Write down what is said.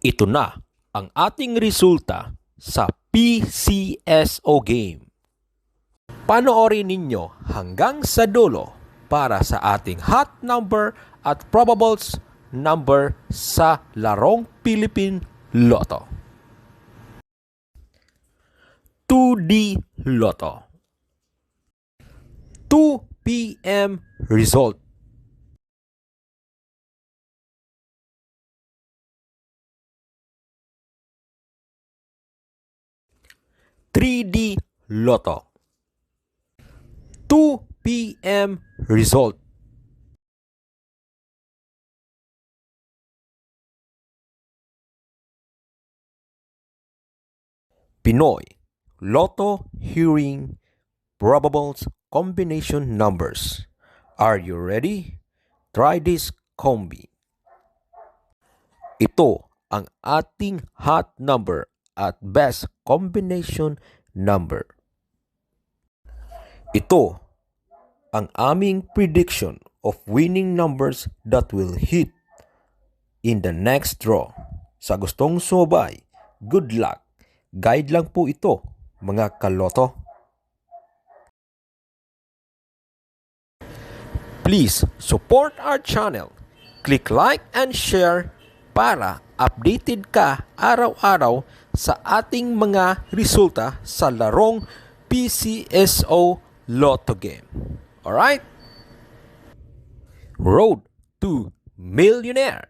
Ito na ang ating resulta sa PCSO game. Panoorin ninyo hanggang sa dulo para sa ating hot number at probables number sa larong Philippine Lotto. 2D Lotto. 2 p.m. result. (3D Lotto). 2 p.m. result. Pinoy Lotto Hearing Probables Combination Numbers. Are you ready? Try this combi. Ito ang ating hot number at best combination number. Ito ang aming prediction of winning numbers that will hit in the next draw. Sa gustong sumabay, good luck. Guide lang po ito, mga kaloto. Please support our channel. Click like and share para updated ka araw-araw sa ating mga resulta sa larong PCSO Lotto game. Alright? Road to Millionaire.